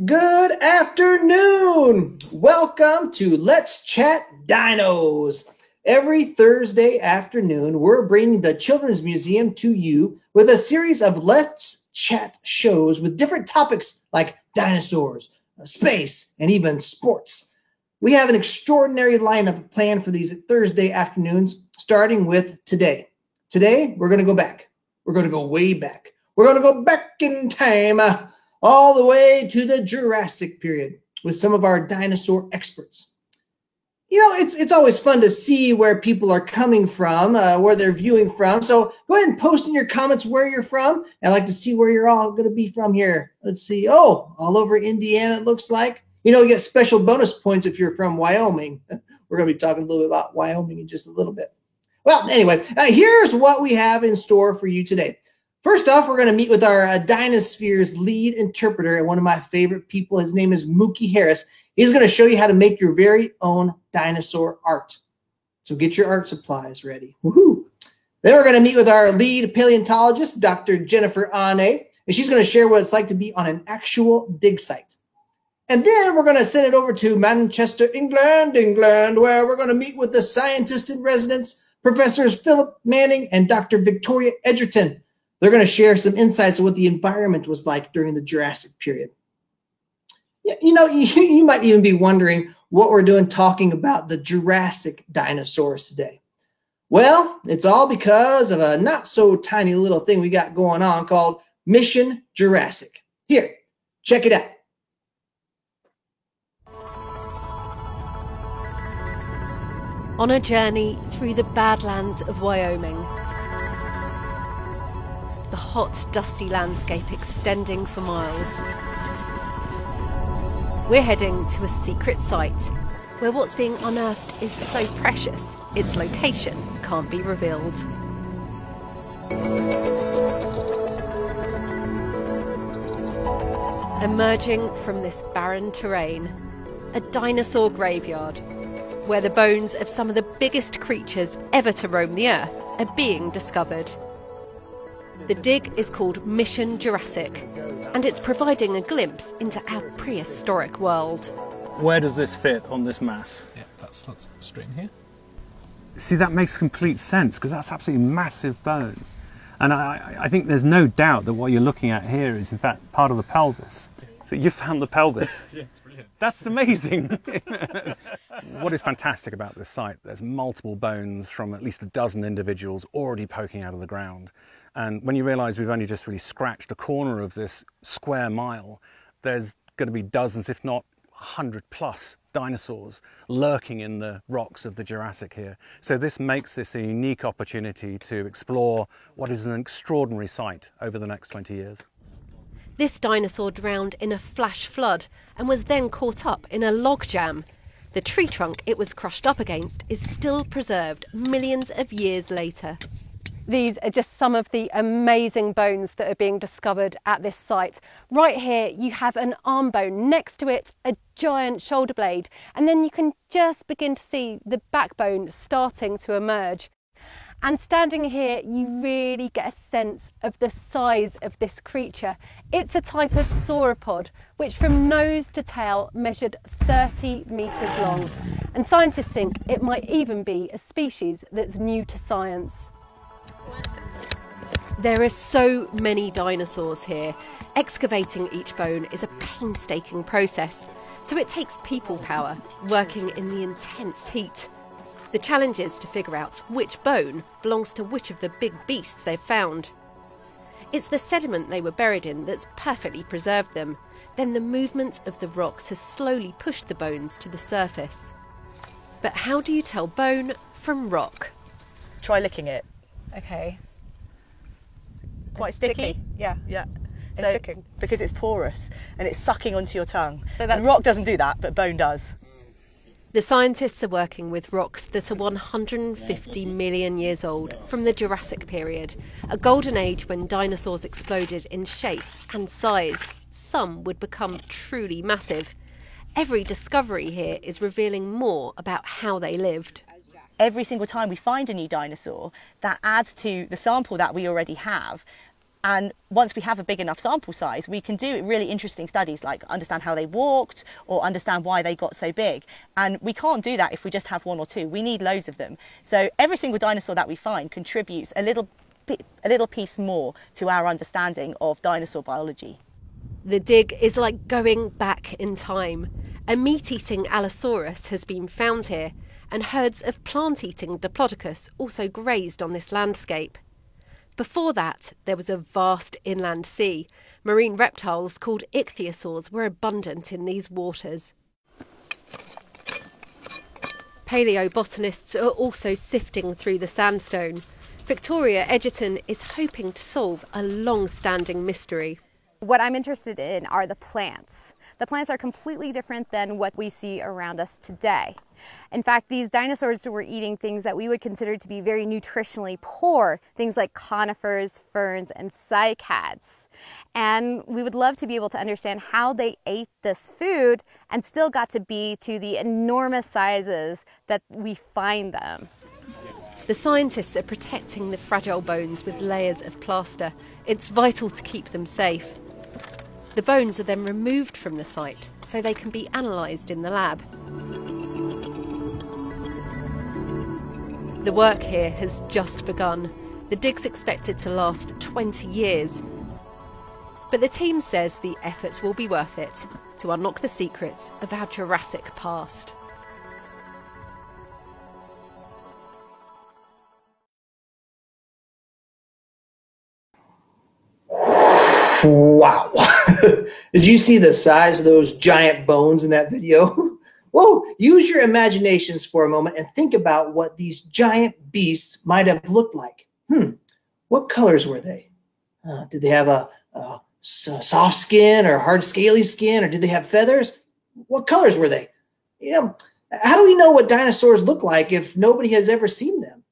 Good afternoon. Welcome to Let's Chat Dinos. Every Thursday afternoon, we're bringing the Children's Museum to you with a series of Let's Chat shows with different topics like dinosaurs, space, and even sports. We have an extraordinary lineup planned for these Thursday afternoons, starting with today. Today, we're going to go back. We're going to go way back. We're going to go back in time, all the way to the Jurassic period with some of our dinosaur experts. You know, it's always fun to see where people are coming from, where they're viewing from. So go ahead and post in your comments where you're from. I'd like to see where you're all going to be from here. Let's see. Oh, all over Indiana, it looks like. You know, you get special bonus points if you're from Wyoming. We're going to be talking a little bit about Wyoming in just a little bit. Well, anyway, here's what we have in store for you today. First off, we're going to meet with our Dinosphere's lead interpreter and one of my favorite people. His name is Mookie Harris. He's going to show you how to make your very own dinosaur art. So get your art supplies ready. Woohoo! Then we're going to meet with our lead paleontologist, Dr. Jennifer Ane, and she's going to share what it's like to be on an actual dig site. And then we're going to send it over to Manchester, England, where we're going to meet with the scientist in residence, Professors Philip Manning and Dr. Victoria Edgerton. They're going to share some insights on what the environment was like during the Jurassic period. You know, you might even be wondering what we're doing talking about the Jurassic dinosaurs today. Well, it's all because of a not so tiny little thing we got going on called Mission Jurassic. Here, check it out. On a journey through the Badlands of Wyoming. The hot, dusty landscape extending for miles. We're heading to a secret site where what's being unearthed is so precious, its location can't be revealed. Emerging from this barren terrain, a dinosaur graveyard, where the bones of some of the biggest creatures ever to roam the earth are being discovered. The dig is called Mission Jurassic, and it's providing a glimpse into our prehistoric world. Where does this fit on this mass? Yeah, that's straight in here. See, that makes complete sense, because that's absolutely massive bone. And I think there's no doubt that what you're looking at here is, in fact, part of the pelvis. So you found the pelvis. Yeah, it's brilliant. That's amazing. What is fantastic about this site, there's multiple bones from at least a dozen individuals already poking out of the ground. And when you realise we've only just really scratched a corner of this square mile, there's going to be dozens, if not 100 plus dinosaurs lurking in the rocks of the Jurassic here. So this makes this a unique opportunity to explore what is an extraordinary site over the next 20 years. This dinosaur drowned in a flash flood and was then caught up in a log jam. The tree trunk it was crushed up against is still preserved millions of years later. These are just some of the amazing bones that are being discovered at this site. Right here you have an arm bone, next to it a giant shoulder blade, and then you can just begin to see the backbone starting to emerge. And standing here you really get a sense of the size of this creature. It's a type of sauropod which from nose to tail measured 30 metres long, and scientists think it might even be a species that's new to science. There are so many dinosaurs here. Excavating each bone is a painstaking process, so it takes people power, working in the intense heat. The challenge is to figure out which bone belongs to which of the big beasts they've found. It's the sediment they were buried in that's perfectly preserved them. Then the movement of the rocks has slowly pushed the bones to the surface. But how do you tell bone from rock? Try licking it. Okay. Quite sticky. Yeah. Yeah. It's So sticking. because it's porous and it's sucking onto your tongue. So that's- And rock doesn't do that, but bone does. The scientists are working with rocks that are 150 million years old from the Jurassic period, a golden age when dinosaurs exploded in shape and size. Some would become truly massive. Every discovery here is revealing more about how they lived. Every single time we find a new dinosaur, that adds to the sample that we already have And once we have a big enough sample size, we can do really interesting studies like understand how they walked or understand why they got so big. And we can't do that if we just have one or two. We need loads of them. So every single dinosaur that we find contributes a little piece more to our understanding of dinosaur biology. The dig is like going back in time. A meat-eating Allosaurus has been found here, and herds of plant-eating Diplodocus also grazed on this landscape. Before that, there was a vast inland sea. Marine reptiles called ichthyosaurs were abundant in these waters. Paleobotanists are also sifting through the sandstone. Victoria Edgerton is hoping to solve a long-standing mystery. What I'm interested in are the plants. The plants are completely different than what we see around us today. In fact, these dinosaurs were eating things that we would consider to be very nutritionally poor, things like conifers, ferns, and cycads. And we would love to be able to understand how they ate this food and still got to be to the enormous sizes that we find them. The scientists are protecting the fragile bones with layers of plaster. It's vital to keep them safe. The bones are then removed from the site so they can be analysed in the lab. The work here has just begun. The dig's expected to last 20 years. But the team says the efforts will be worth it to unlock the secrets of our Jurassic past. Wow. Did you see the size of those giant bones in that video? Whoa, use your imaginations for a moment and think about what these giant beasts might have looked like. What colors were they? Did they have a soft skin or hard scaly skin, or did they have feathers? What colors were they? You know, how do we know what dinosaurs look like if nobody has ever seen them?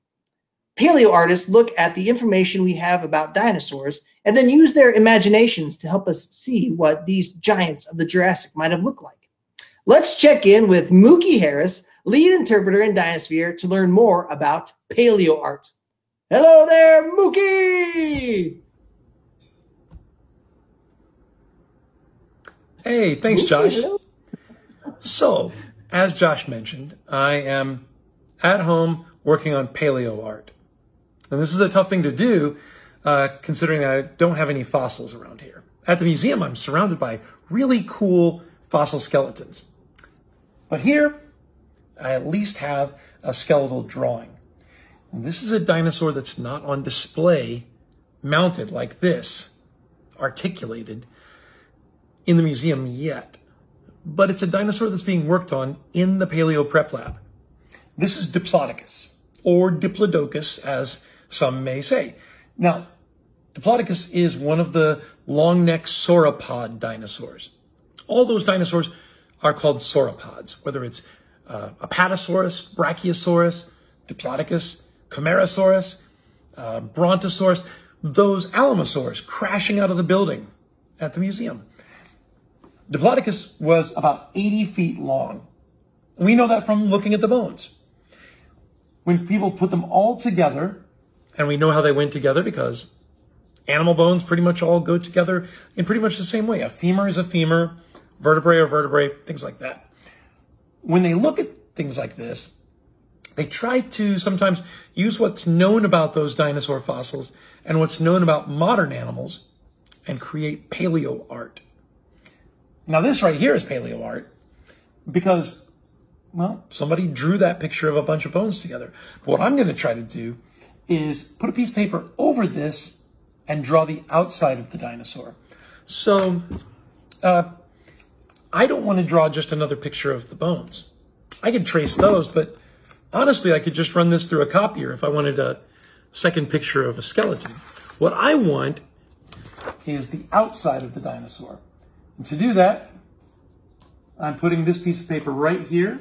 Paleo artists look at the information we have about dinosaurs and then use their imaginations to help us see what these giants of the Jurassic might have looked like. Let's check in with Mookie Harris, lead interpreter in Dinosphere, to learn more about paleo art. Hello there, Mookie! Hey, thanks, Mookie, Josh. hello. So, as Josh mentioned, I am at home working on paleo art. And this is a tough thing to do, considering that I don't have any fossils around here. At the museum, I'm surrounded by really cool fossil skeletons. But here, I at least have a skeletal drawing. And this is a dinosaur that's not on display, mounted like this, articulated, in the museum yet. But it's a dinosaur that's being worked on in the Paleo Prep Lab. This is Diplodocus, or Diplodocus, as some may say. Now, Diplodocus is one of the long-necked sauropod dinosaurs. All those dinosaurs are called sauropods, whether it's Apatosaurus, Brachiosaurus, Diplodocus, Camarasaurus, Brontosaurus, those Allosaurus crashing out of the building at the museum. Diplodocus was about 80 feet long. We know that from looking at the bones. When people put them all together, and we know how they went together because animal bones pretty much all go together in pretty much the same way. A femur is a femur, vertebrae are vertebrae, things like that. When they look at things like this, they try to sometimes use what's known about those dinosaur fossils and what's known about modern animals and create paleo art. Now this right here is paleo art because, well, somebody drew that picture of a bunch of bones together. But what I'm going to try to do is put a piece of paper over this and draw the outside of the dinosaur. So I don't want to draw just another picture of the bones. I could trace those, but honestly, I could just run this through a copier if I wanted a second picture of a skeleton. What I want is the outside of the dinosaur. And to do that, I'm putting this piece of paper right here,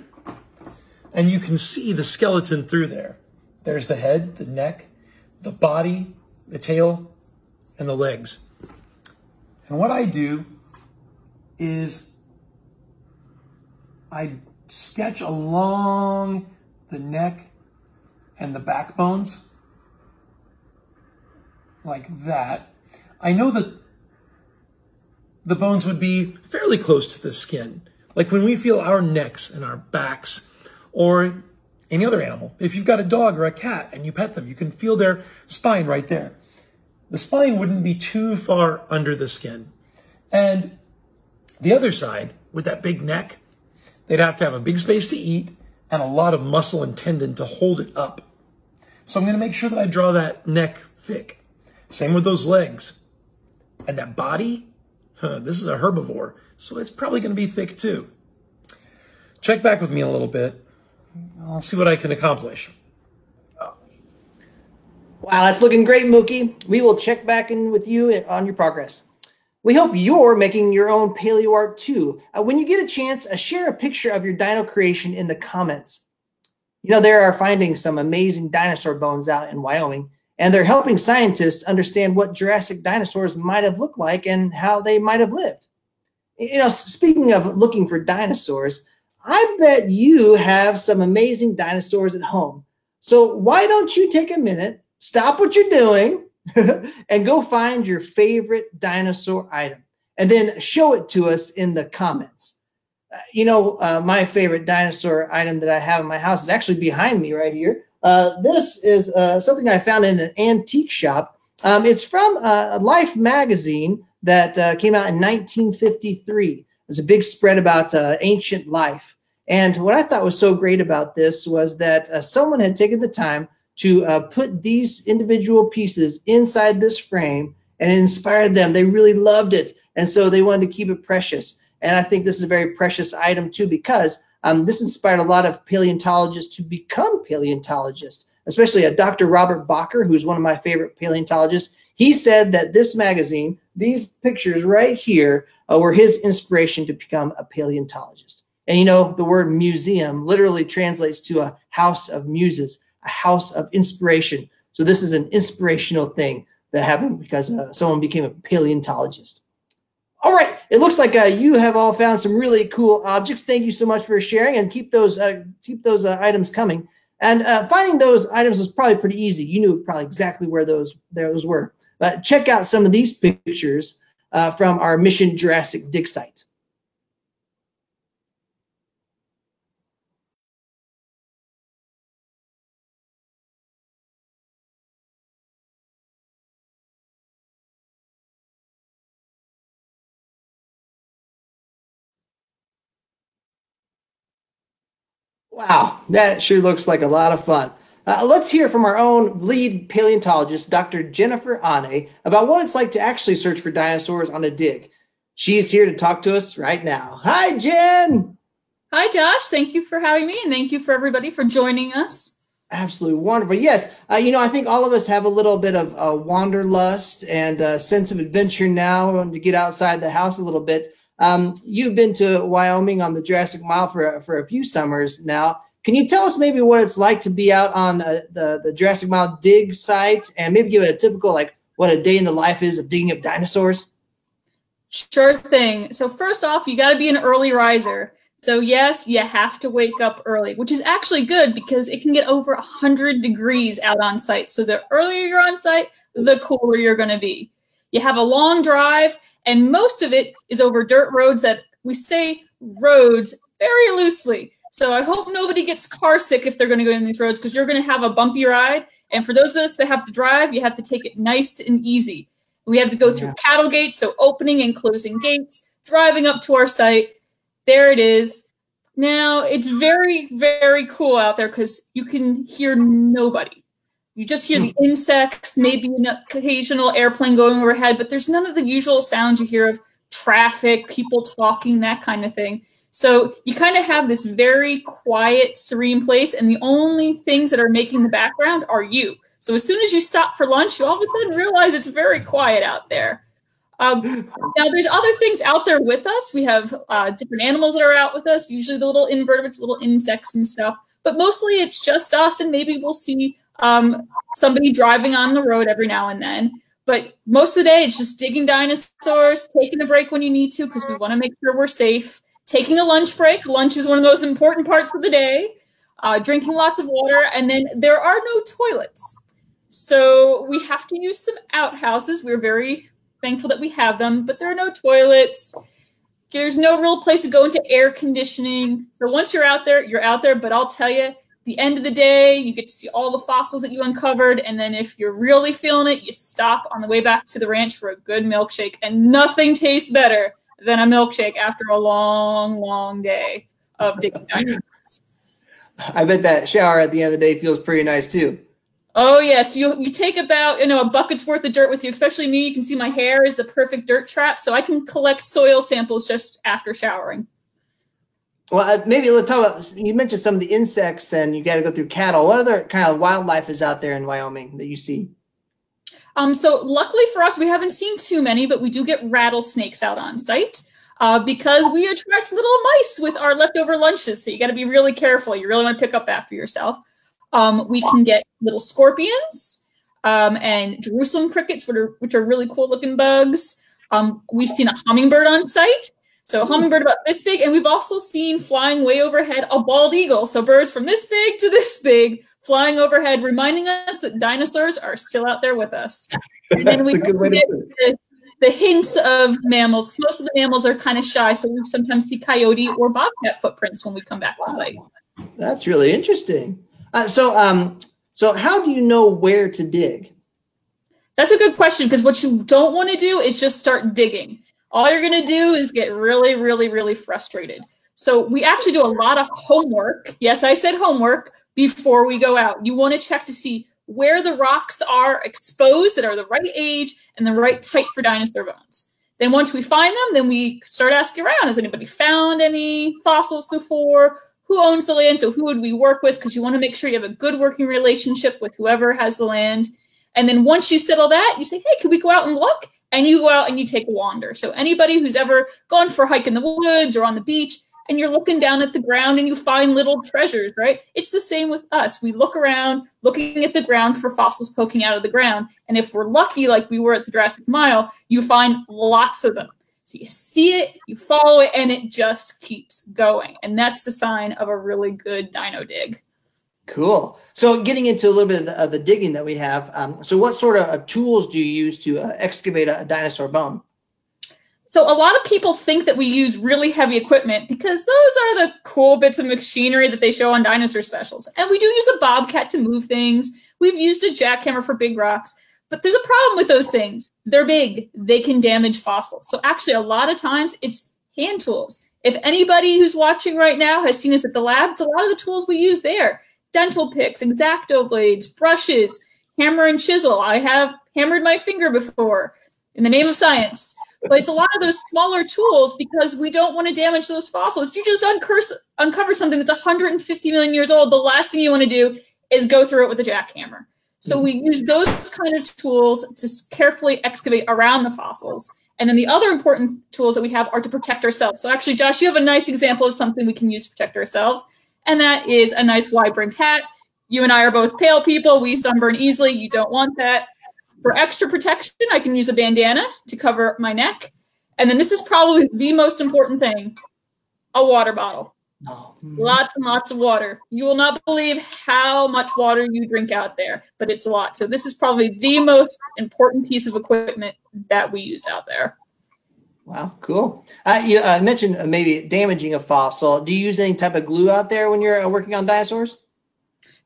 and you can see the skeleton through there. There's the head, the neck, the body, the tail, and the legs. And what I do is I sketch along the neck and the backbones like that. I know that the bones would be fairly close to the skin. Like when we feel our necks and our backs, or any other animal. If you've got a dog or a cat and you pet them, you can feel their spine right there. The spine wouldn't be too far under the skin. And the other side, with that big neck, they'd have to have a big space to eat and a lot of muscle and tendon to hold it up. So I'm going to make sure that I draw that neck thick. Same with those legs. And that body, this is a herbivore, so it's probably going to be thick too. Check back with me in a little bit. I'll see what I can accomplish. Wow, that's looking great, Mookie. We will check back in with you on your progress. We hope you're making your own paleo art too. When you get a chance, share a picture of your dino creation in the comments. You know, there are finding some amazing dinosaur bones out in Wyoming, and they're helping scientists understand what Jurassic dinosaurs might have looked like and how they might have lived. You know, speaking of looking for dinosaurs, I bet you have some amazing dinosaurs at home. So why don't you take a minute, stop what you're doing, and go find your favorite dinosaur item, and then show it to us in the comments. My favorite dinosaur item that I have in my house is actually behind me right here. This is something I found in an antique shop. It's from Life magazine that came out in 1953. There's a big spread about ancient life. And what I thought was so great about this was that someone had taken the time to put these individual pieces inside this frame, and it inspired them. They really loved it, and so they wanted to keep it precious. And I think this is a very precious item too, because this inspired a lot of paleontologists to become paleontologists, especially Dr. Robert Bacher, who's one of my favorite paleontologists. He said that this magazine, these pictures right here, were his inspiration to become a paleontologist. And you know, the word museum literally translates to a house of muses, a house of inspiration. So this is an inspirational thing that happened because someone became a paleontologist. All right, it looks like you have all found some really cool objects. Thank you so much for sharing, and keep those items coming. And finding those items was probably pretty easy. You knew probably exactly where those were. But check out some of these pictures from our Mission Jurassic dig site. Wow, that sure looks like a lot of fun. Let's hear from our own lead paleontologist, Dr. Jennifer Ane, about what it's like to actually search for dinosaurs on a dig. She's here to talk to us right now. Hi, Jen. Hi, Josh. Thank you for having me, and thank you for everybody for joining us. Absolutely wonderful. Yes, I think all of us have a little bit of wanderlust and a sense of adventure now, and to get outside the house a little bit. You've been to Wyoming on the Jurassic Mile for a few summers now. Can you tell us maybe what it's like to be out on the Jurassic Mile dig site, and maybe give it a typical, like, what a day in the life is of digging up dinosaurs? Sure thing. So first off, you got to be an early riser. So yes, you have to wake up early, which is actually good because it can get over 100 degrees out on site. So the earlier you're on site, the cooler you're going to be. You have a long drive, and most of it is over dirt roads that we say roads very loosely. So I hope nobody gets car sick if they're going to go in these roads, because you're going to have a bumpy ride. And for those of us that have to drive, you have to take it nice and easy. We have to go through cattle gates, so opening and closing gates, driving up to our site. There it is. Now, it's very, very cool out there because you can hear nobody. You just hear the insects, maybe an occasional airplane going overhead, but there's none of the usual sounds you hear of traffic, people talking, that kind of thing. So you kind of have this very quiet, serene place, and the only things that are making the background are you. So as soon as you stop for lunch, you all of a sudden realize it's very quiet out there. Now, there's other things out there with us. We have different animals that are out with us, usually the little invertebrates, little insects and stuff. But mostly it's just us, and maybe we'll see somebody driving on the road every now and then. But most of the day, it's just digging dinosaurs, taking a break when you need to because we want to make sure we're safe, taking a lunch break. Lunch is one of the most important parts of the day, drinking lots of water, and then there are no toilets. So we have to use some outhouses. We're very thankful that we have them, but there are no toilets. There's no real place to go into air conditioning. So once you're out there, you're out there. But I'll tell you, the end of the day, you get to see all the fossils that you uncovered. And then if you're really feeling it, you stop on the way back to the ranch for a good milkshake. And nothing tastes better than a milkshake after a long, long day of digging dinosaurs. I bet that shower at the end of the day feels pretty nice too. Oh yes, you take about a bucket's worth of dirt with you. Especially me, you can see my hair is the perfect dirt trap, so I can collect soil samples just after showering. Well, maybe let's talk about. You mentioned some of the insects, and you got to go through cattle. What other kind of wildlife is out there in Wyoming that you see? So luckily for us, we haven't seen too many, but we do get rattlesnakes out on site because we attract little mice with our leftover lunches. So you got to be really careful. You really want to pick up after yourself. We can get little scorpions and Jerusalem crickets, which are really cool looking bugs. We've seen a hummingbird on site. So a hummingbird about this big, and we've also seen flying way overhead a bald eagle. So birds from this big to this big flying overhead, reminding us that dinosaurs are still out there with us. And then we get the hints of mammals, because most of the mammals are kind of shy, so we sometimes see coyote or bobcat footprints when we come back to site. That's really interesting. So how do you know where to dig? That's a good question, because what you don't want to do is just start digging. All you're going to do is get really, really, really frustrated. So we actually do a lot of homework. Yes, I said homework before we go out. You want to check to see where the rocks are exposed that are the right age and the right type for dinosaur bones. Then once we find them, then we start asking around. Has anybody found any fossils before? Who owns the land? So who would we work with? Because you want to make sure you have a good working relationship with whoever has the land. And then once you settle that, you say, hey, can we go out and look? And you go out and you take a wander. So anybody who's ever gone for a hike in the woods or on the beach, and you're looking down at the ground and you find little treasures, right? It's the same with us. We look around, looking at the ground for fossils poking out of the ground. And if we're lucky, like we were at the Jurassic Mile, you find lots of them. So you see it, you follow it, and it just keeps going. And that's the sign of a really good dino dig. Cool. So getting into a little bit of the digging that we have, so what sort of tools do you use to excavate a dinosaur bone? So a lot of people think that we use really heavy equipment because those are the cool bits of machinery that they show on dinosaur specials. And we do use a bobcat to move things. We've used a jackhammer for big rocks. But there's a problem with those things. They're big. They can damage fossils. So actually, a lot of times, it's hand tools. If anybody who's watching right now has seen us at the lab, it's a lot of the tools we use there. Dental picks, X-Acto blades, brushes, hammer and chisel. I have hammered my finger before in the name of science. But it's a lot of those smaller tools because we don't want to damage those fossils. You just uncovered something that's 150 million years old. The last thing you want to do is go through it with a jackhammer. So we use those kind of tools to carefully excavate around the fossils. And then the other important tools that we have are to protect ourselves. So actually, Josh, you have a nice example of something we can use to protect ourselves. And that is a nice wide-brimmed hat. You and I are both pale people. We sunburn easily. You don't want that. For extra protection, I can use a bandana to cover my neck. And then this is probably the most important thing, a water bottle. Oh. Lots and lots of water. You will not believe how much water you drink out there, but it's a lot. So this is probably the most important piece of equipment that we use out there. Wow, cool. You mentioned maybe damaging a fossil. Do you use any type of glue out there when you're working on dinosaurs?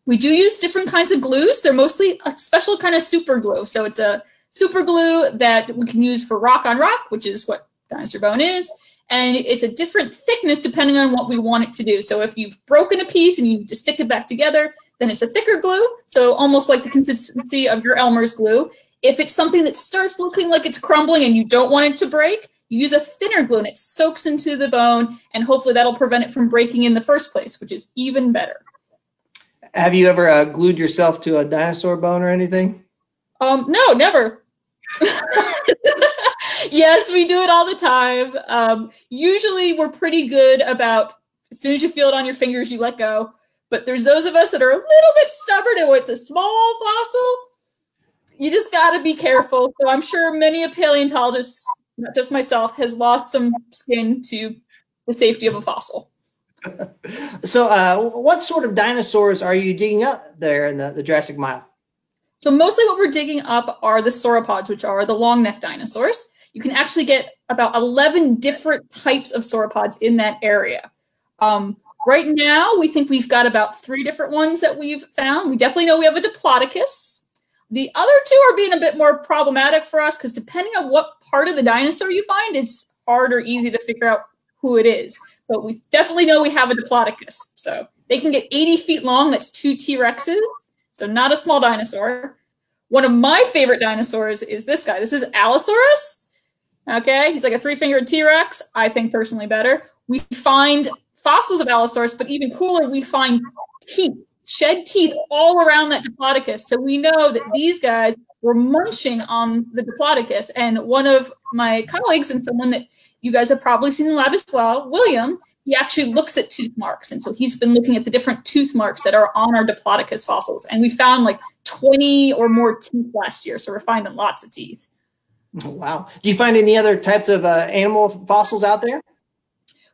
We do use different kinds of glues. They're mostly a special kind of super glue. So it's a super glue that we can use for rock on rock, which is what dinosaur bone is. And it's a different thickness depending on what we want it to do. So if you've broken a piece and you need to stick it back together, then it's a thicker glue. So almost like the consistency of your Elmer's glue. If it's something that starts looking like it's crumbling and you don't want it to break, you use a thinner glue and it soaks into the bone, and hopefully that'll prevent it from breaking in the first place, which is even better. Have you ever glued yourself to a dinosaur bone or anything? No, never. Yes, we do it all the time. Usually we're pretty good about, as soon as you feel it on your fingers, you let go. But there's those of us that are a little bit stubborn, and when it's a small fossil, you just got to be careful. So I'm sure many a paleontologist, not just myself, has lost some skin to the safety of a fossil. So what sort of dinosaurs are you digging up there in the Jurassic Mile? So mostly what we're digging up are the sauropods, which are the long neck dinosaurs. you can actually get about 11 different types of sauropods in that area. Right now, we think we've got about 3 different ones that we've found. We definitely know we have a Diplodocus. The other 2 are being a bit more problematic for us because depending on what part of the dinosaur you find, it's hard or easy to figure out who it is. But we definitely know we have a Diplodocus. So they can get 80 feet long. That's 2 T-Rexes. So not a small dinosaur. One of my favorite dinosaurs is this guy. This is Allosaurus. Okay, he's like a 3-fingered T-Rex. I think personally better. We find fossils of Allosaurus, but even cooler, we find teeth, shed teeth all around that Diplodocus. So we know that these guys were munching on the Diplodocus. And one of my colleagues and someone that you guys have probably seen in the lab as well, William, he actually looks at tooth marks. And so he's been looking at the different tooth marks that are on our Diplodocus fossils. And we found like 20 or more teeth last year. So we're finding lots of teeth. Oh, wow. Do you find any other types of animal fossils out there?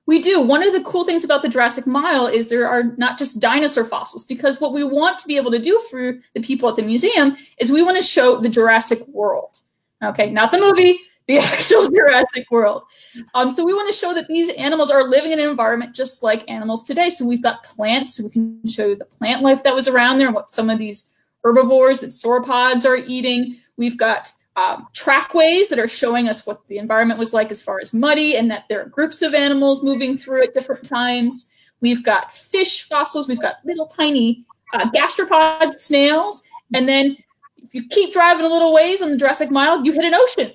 We do. One of the cool things about the Jurassic Mile is there are not just dinosaur fossils, because what we want to be able to do for the people at the museum is we want to show the Jurassic World. Okay, not the movie, the actual Jurassic World. So we want to show that these animals are living in an environment just like animals today. So we've got plants, so we can show you the plant life that was around there and what some of these herbivores that sauropods are eating. We've got trackways that are showing us what the environment was like as far as muddy and that there are groups of animals moving through at different times. We've got fish fossils. We've got little tiny gastropods, snails. And then if you keep driving a little ways on the Jurassic Mile, you hit an ocean.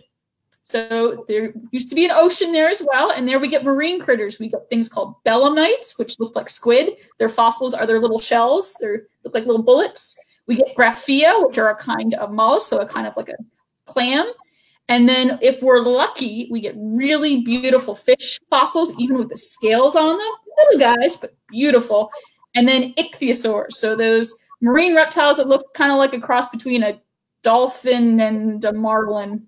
So there used to be an ocean there as well. And there we get marine critters. We get things called belemnites, which look like squid. Their fossils are their little shells. They look like little bullets. We get graphia, which are a kind of mollusk, so a kind of like a clam. And then if we're lucky, we get really beautiful fish fossils, even with the scales on them. Little guys, but beautiful. And then ichthyosaurs, so those marine reptiles that look kind of like a cross between a dolphin and a marlin.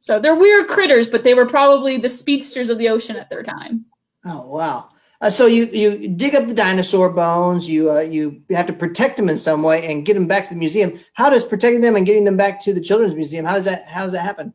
So they're weird critters, but they were probably the speedsters of the ocean at their time. Oh, wow. So you dig up the dinosaur bones, you have to protect them in some way and get them back to the museum. How does protecting them and getting them back to the Children's Museum, how does that happen?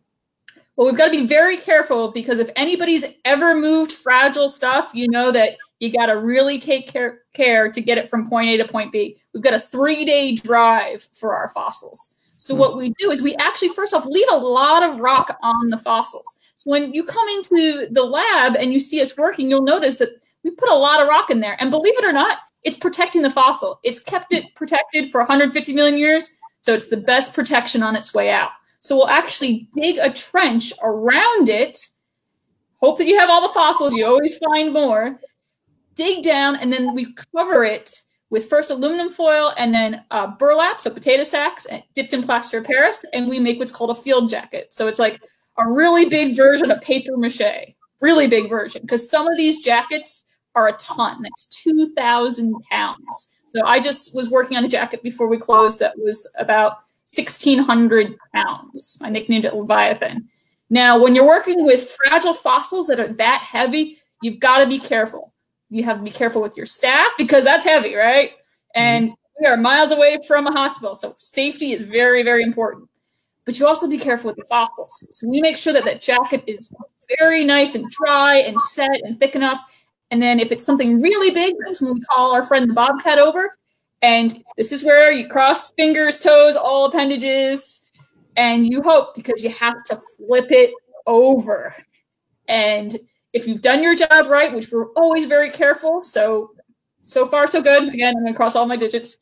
Well, we've got to be very careful because if anybody's ever moved fragile stuff, you know that you got to really take care to get it from point A to point B. We've got a 3-day drive for our fossils. So what we do is we actually, first off, leave a lot of rock on the fossils. So when you come into the lab and you see us working, you'll notice that we put a lot of rock in there. And believe it or not, it's protecting the fossil. It's kept it protected for 150 million years, so it's the best protection on its way out. So we'll actually dig a trench around it, hope that you have all the fossils, you always find more, dig down, and then we cover it with first aluminum foil and then burlap, so potato sacks, dipped in plaster of Paris, and we make what's called a field jacket. So it's like a really big version of paper mache, really big version, because some of these jackets are a ton. That's 2,000 pounds. So I just was working on a jacket before we closed that was about 1,600 pounds. I nicknamed it Leviathan. Now, when you're working with fragile fossils that are that heavy, you've got to be careful. You have to be careful with your staff because that's heavy, right? And we are miles away from a hospital, so safety is very, very important. But you also be careful with the fossils. So we make sure that that jacket is very nice and dry and set and thick enough. And then if it's something really big, that's when we call our friend the bobcat over. And this is where you cross fingers, toes, all appendages, and you hope because you have to flip it over. And if you've done your job right, which we're always very careful, so far so good. Again, I'm going to cross all my digits.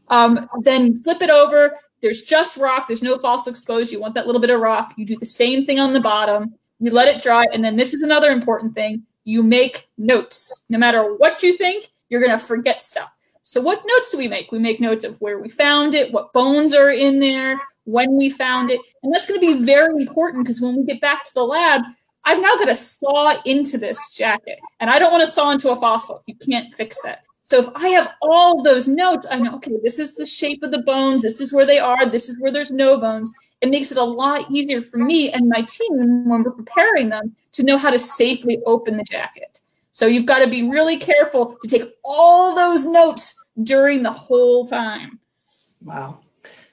Then flip it over. There's just rock. There's no fossil exposed. You want that little bit of rock. You do the same thing on the bottom. You let it dry. And then this is another important thing. You make notes. No matter what you think, you're going to forget stuff. So what notes do we make? We make notes of where we found it, what bones are in there, when we found it. And that's going to be very important because when we get back to the lab, I've now got to saw into this jacket. And I don't want to saw into a fossil. You can't fix that. So if I have all of those notes, I know, okay, this is the shape of the bones. This is where they are. This is where there's no bones. It makes it a lot easier for me and my team when we're preparing them to know how to safely open the jacket. So you've got to be really careful to take all those notes during the whole time. Wow.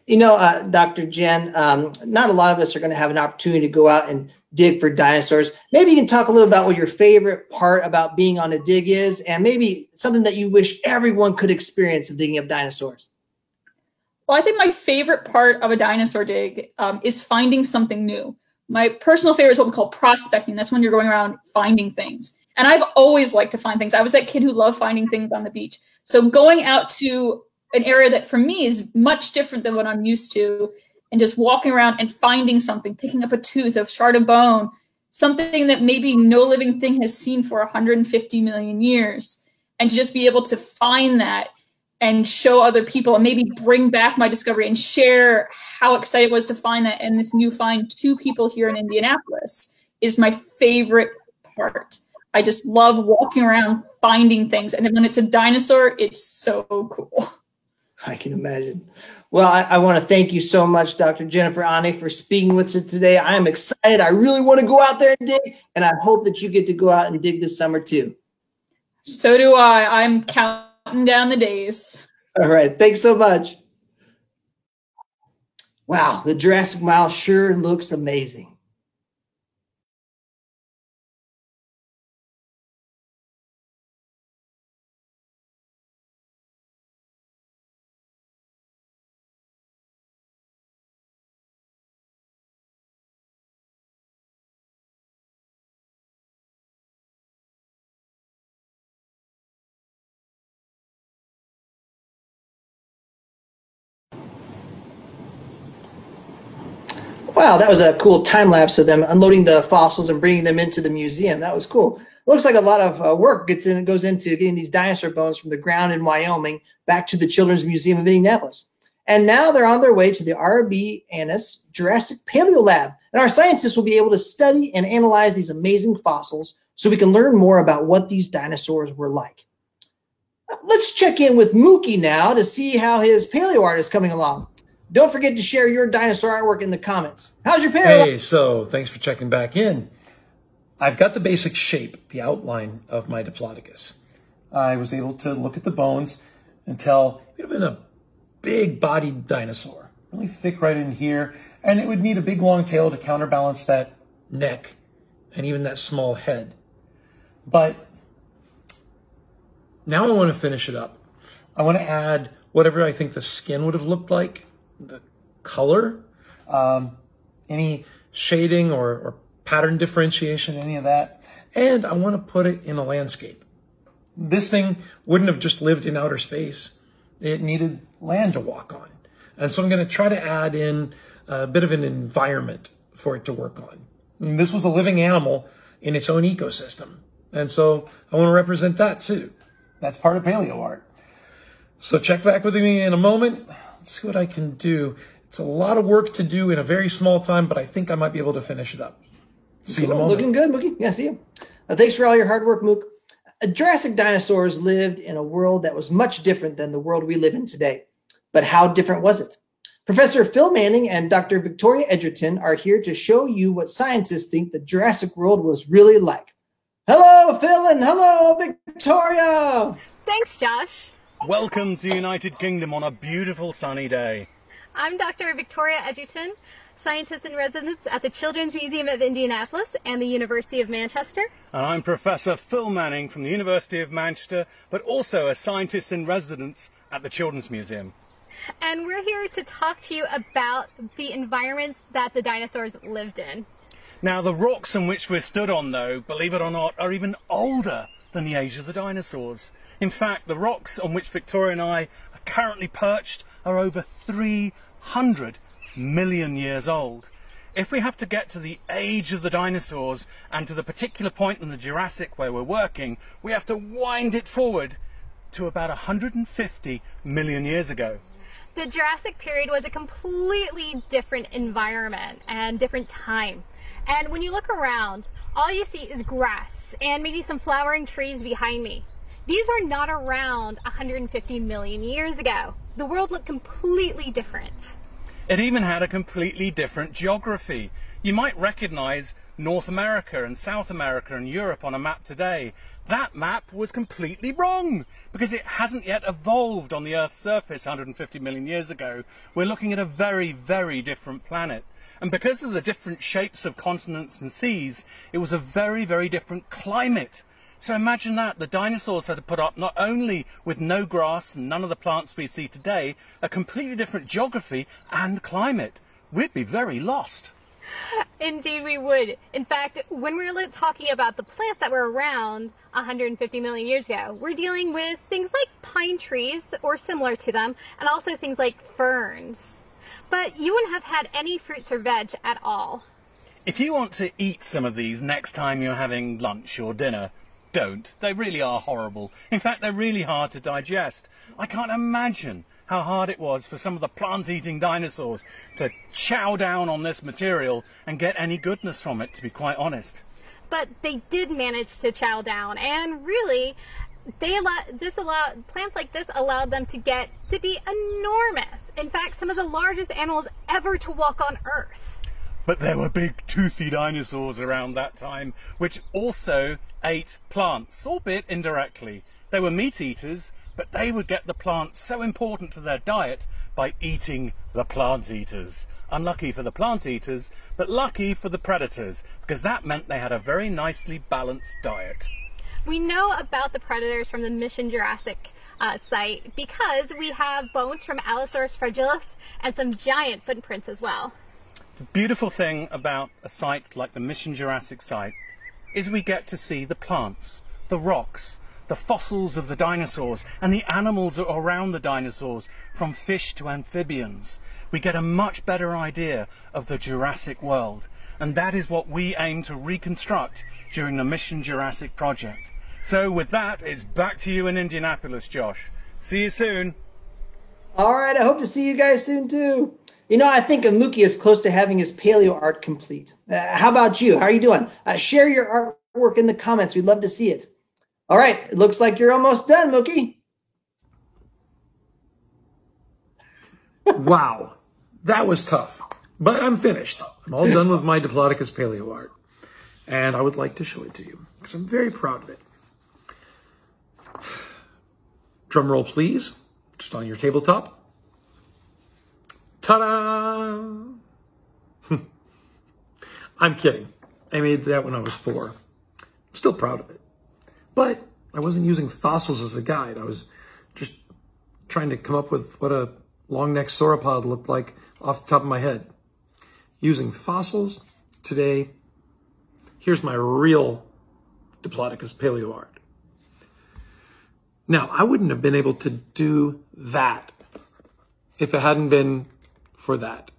You know, Dr. Jen, not a lot of us are going to have an opportunity to go out and dig for dinosaurs. Maybe you can talk a little about what your favorite part about being on a dig is, and maybe something that you wish everyone could experience of digging up dinosaurs. Well, I think my favorite part of a dinosaur dig is finding something new. My personal favorite is what we call prospecting. That's when you're going around finding things. And I've always liked to find things. I was that kid who loved finding things on the beach. So going out to an area that for me is much different than what I'm used to, and just walking around and finding something, picking up a tooth, a shard of bone, something that maybe no living thing has seen for 150 million years, and to just be able to find that and show other people and maybe bring back my discovery and share how excited I was to find that and this new find to people here in Indianapolis is my favorite part. I just love walking around finding things. And when it's a dinosaur, it's so cool. I can imagine. Well, I want to thank you so much, Dr. Jennifer Ane, for speaking with us today. I am excited. I really want to go out there and dig, and I hope that you get to go out and dig this summer too. So do I. I'm counting down the days. All right. Thanks so much. Wow, the Jurassic Mile sure looks amazing. Wow, that was a cool time lapse of them unloading the fossils and bringing them into the museum. That was cool. Looks like a lot of work goes into getting these dinosaur bones from the ground in Wyoming back to the Children's Museum of Indianapolis. And now they're on their way to the R.B. Annis Jurassic Paleo Lab. And our scientists will be able to study and analyze these amazing fossils so we can learn more about what these dinosaurs were like. Let's check in with Mookie now to see how his paleo art is coming along. Don't forget to share your dinosaur artwork in the comments. How's your paleo? Hey, so thanks for checking back in. I've got the basic shape, the outline of my Diplodocus. I was able to look at the bones and tell it would have been a big-bodied dinosaur, really thick right in here, and it would need a big long tail to counterbalance that neck and even that small head. But now I want to finish it up. I want to add whatever I think the skin would have looked like, the color, any shading or pattern differentiation, any of that. And I want to put it in a landscape. This thing wouldn't have just lived in outer space. It needed land to walk on. And so I'm going to try to add in a bit of an environment for it to work on. And this was a living animal in its own ecosystem. And so I want to represent that too. That's part of paleo art. So check back with me in a moment. Let's see what I can do. It's a lot of work to do in a very small time, but I think I might be able to finish it up. See you in a moment. Looking good, Mookie. Yeah, see you. Thanks for all your hard work, Mook. Jurassic dinosaurs lived in a world that was much different than the world we live in today. But how different was it? Professor Phil Manning and Dr. Victoria Edgerton are here to show you what scientists think the Jurassic world was really like. Hello, Phil, and hello, Victoria. Thanks, Josh. Welcome to the United Kingdom on a beautiful sunny day. I'm Dr. Victoria Edgerton, scientist in residence at the Children's Museum of Indianapolis and the University of Manchester. And I'm Professor Phil Manning from the University of Manchester, but also a scientist in residence at the Children's Museum. And we're here to talk to you about the environments that the dinosaurs lived in. Now, the rocks on which we're stood on, though, believe it or not, are even older than the age of the dinosaurs. In fact, the rocks on which Victoria and I are currently perched are over 300 million years old. If we have to get to the age of the dinosaurs and to the particular point in the Jurassic where we're working, we have to wind it forward to about 150 million years ago. The Jurassic period was a completely different environment and different time. And when you look around, all you see is grass and maybe some flowering trees behind me. These were not around 150 million years ago. The world looked completely different. It even had a completely different geography. You might recognize North America and South America and Europe on a map today. That map was completely wrong because it hasn't yet evolved on the Earth's surface 150 million years ago. We're looking at a very, very different planet. And because of the different shapes of continents and seas, it was a very, very different climate. So imagine that, the dinosaurs had to put up not only with no grass and none of the plants we see today, a completely different geography and climate. We'd be very lost. Indeed we would. In fact, when we're talking about the plants that were around 150 million years ago, we're dealing with things like pine trees or similar to them, and also things like ferns. But you wouldn't have had any fruits or veg at all. If you want to eat some of these next time you're having lunch or dinner, don't. They really are horrible. In fact, they're really hard to digest. I can't imagine how hard it was for some of the plant-eating dinosaurs to chow down on this material and get any goodness from it, to be quite honest. But they did manage to chow down, and really, plants like this allowed them to get to be enormous. In fact, some of the largest animals ever to walk on Earth. But there were big toothy dinosaurs around that time, which also ate plants, albeit indirectly. They were meat eaters, but they would get the plants so important to their diet by eating the plant eaters. Unlucky for the plant eaters, but lucky for the predators, because that meant they had a very nicely balanced diet. We know about the predators from the Mission Jurassic site because we have bones from Allosaurus fragilis and some giant footprints as well. The beautiful thing about a site like the Mission Jurassic site is we get to see the plants, the rocks, the fossils of the dinosaurs and the animals around the dinosaurs, from fish to amphibians. We get a much better idea of the Jurassic world, and that is what we aim to reconstruct during the Mission Jurassic project. So with that, it's back to you in Indianapolis, Josh. See you soon. All right, I hope to see you guys soon too. You know, I think Mookie is close to having his paleo art complete. How about you? How are you doing? Share your artwork in the comments. We'd love to see it. All right, it looks like you're almost done, Mookie. Wow, that was tough, but I'm finished. I'm all done with my Diplodocus paleo art, and I would like to show it to you because I'm very proud of it. Drum roll, please, just on your tabletop. Ta-da! I'm kidding. I made that when I was 4. I'm still proud of it. But I wasn't using fossils as a guide. I was just trying to come up with what a long-necked sauropod looked like off the top of my head. Using fossils today, here's my real Diplodocus paleo art. Now, I wouldn't have been able to do that if it hadn't been for that.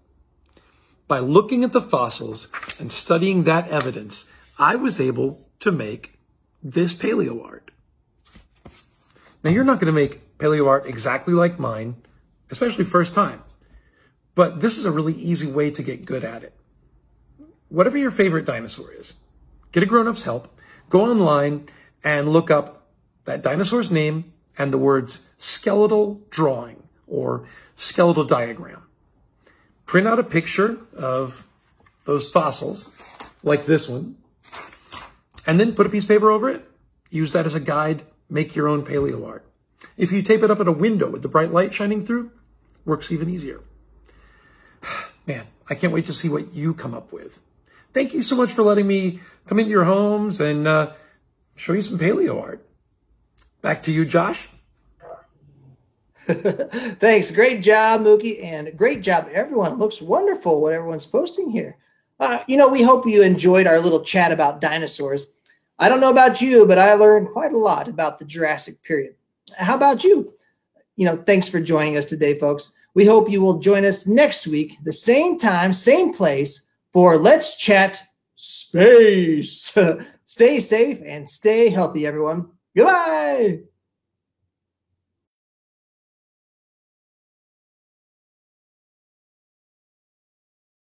By looking at the fossils and studying that evidence, I was able to make this paleo art. Now, you're not going to make paleo art exactly like mine, especially first time, but this is a really easy way to get good at it. Whatever your favorite dinosaur is, get a grown-up's help, go online and look up that dinosaur's name and the words skeletal drawing or skeletal diagram. Print out a picture of those fossils, like this one, and then put a piece of paper over it. Use that as a guide. Make your own paleo art. If you tape it up at a window with the bright light shining through, works even easier. Man, I can't wait to see what you come up with. Thank you so much for letting me come into your homes and show you some paleo art. Back to you, Josh. Thanks. Great job, Mookie, and great job, everyone. It looks wonderful what everyone's posting here. You know, we hope you enjoyed our little chat about dinosaurs. I don't know about you, but I learned quite a lot about the Jurassic period. How about you? You know, thanks for joining us today, folks. We hope you will join us next week, the same time, same place, for Let's Chat Space. Stay safe and stay healthy, everyone. Goodbye.